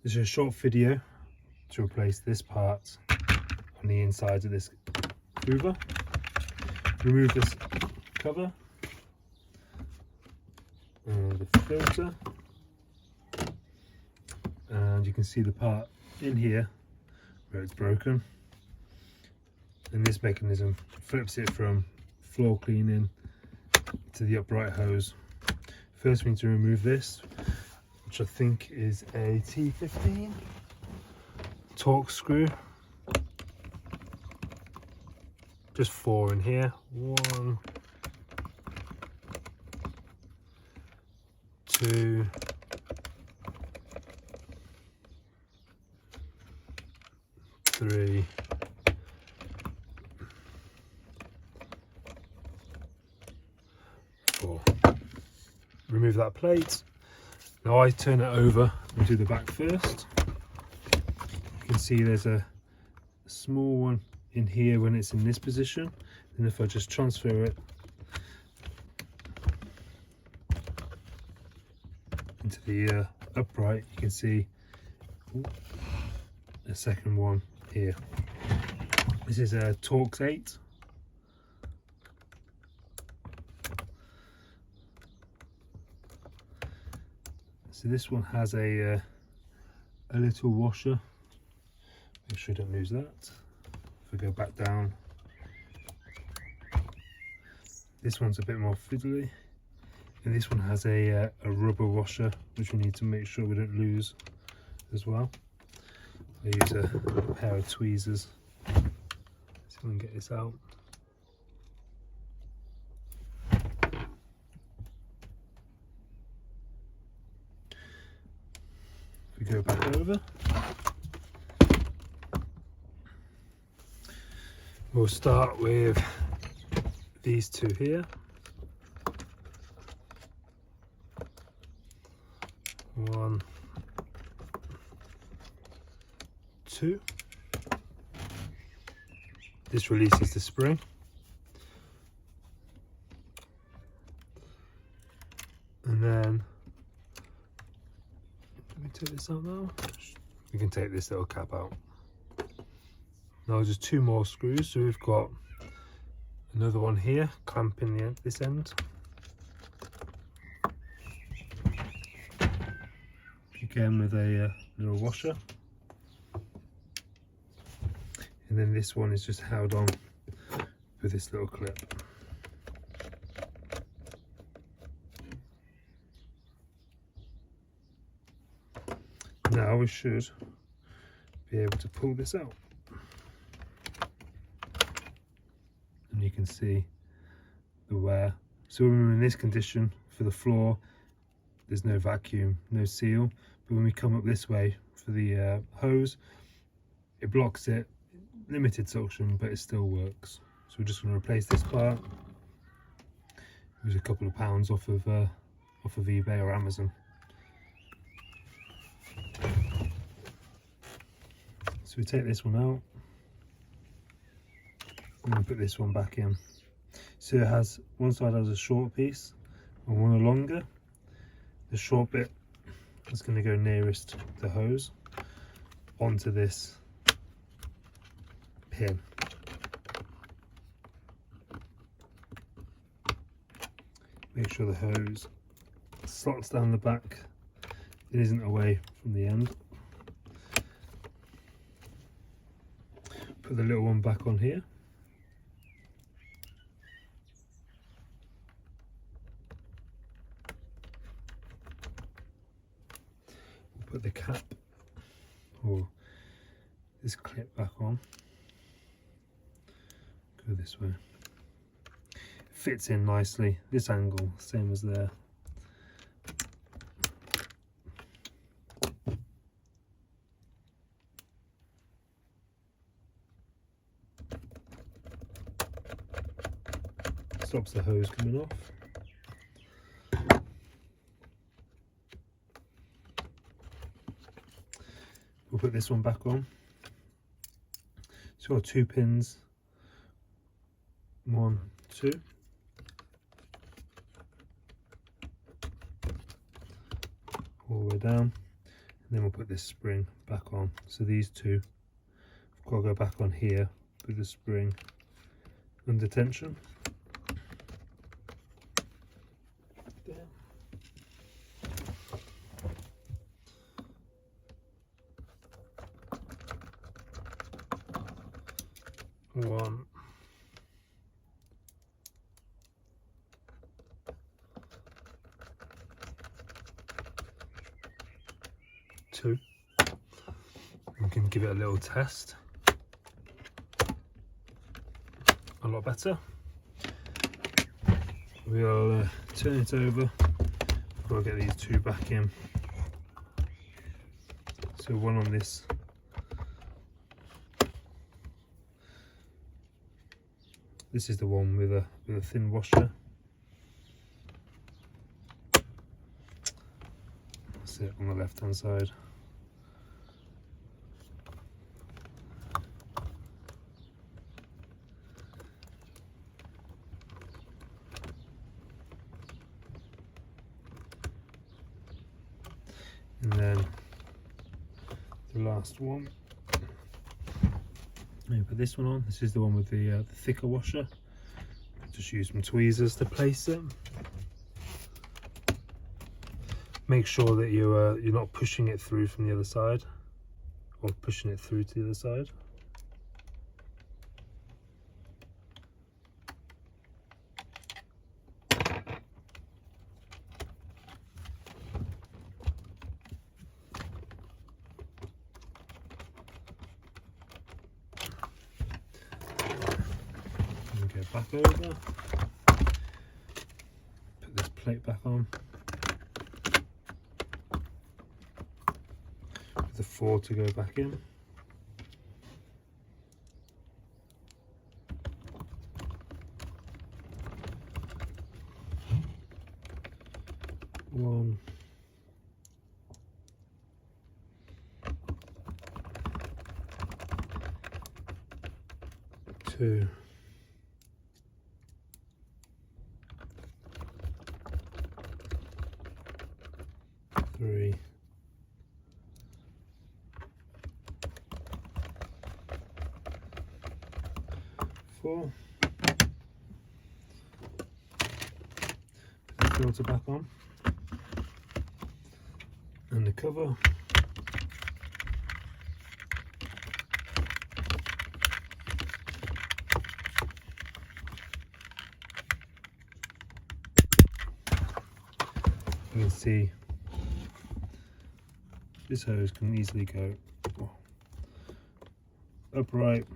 This is a short video to replace this part on the inside of this Hoover. Remove this cover and the filter, and you can see the part in here where it's broken, and this mechanism flips it from floor cleaning to the upright hose. First we need to remove this, which I think is a T15 Torx screw. Just 4 in here. 1, 2, 3, 4. Remove that plate. Now I turn it over and do the back first. You can see there's a small one in here when it's in this position, and if I just transfer it into the upright, you can see a second one here. This is a Torx 8. So this one has a little washer. Make sure you don't lose that. If I go back down, this one's a bit more fiddly, and this one has a rubber washer, which we need to make sure we don't lose as well. I use a pair of tweezers so we can get this out. If we go back over, we'll start with these two here. 1, 2. This releases the spring. And then, let me take this out now. We can take this little cap out. Now just 2 more screws, so we've got another one here clamping this end. Again with a little washer. And then this one is just held on with this little clip. Now we should be able to pull this out. And you can see the wear. So when we're in this condition for the floor, there's no vacuum, no seal, but when we come up this way for the hose, it blocks it, limited suction, but it still works. So we're just going to replace this part. It was a couple of pounds off of eBay or Amazon. So we take this one out and we put this one back in. So it has, one side has a short piece and one a longer. The short bit is going to go nearest the hose onto this pin. Make sure the hose slots down the back. It isn't away from the end. Put the little one back on here. We'll put the cap or this clip back on. Go this way. Fits in nicely. This angle, same as there. Stops the hose coming off. We'll put this one back on. So we've got 2 pins. 1, 2. All the way down. then we'll put this spring back on. So these two have got to go back on here with the spring under tension. There. One. Two. We can give it a little test. A lot better. We'll turn it over. I've got to get these two back in. So one on this. This is the one with a thin washer. That's it on the left hand side. And then the last one, I'm put this one on. This is the one with the thicker washer. Just use some tweezers to place it. Make sure that you're not pushing it through from the other side, or pushing it through to the other side. Go back over, put this plate back on, put the 4 to go back in, one, two, 3, 4. Put the filter back on and the cover. You can see this hose can easily go upright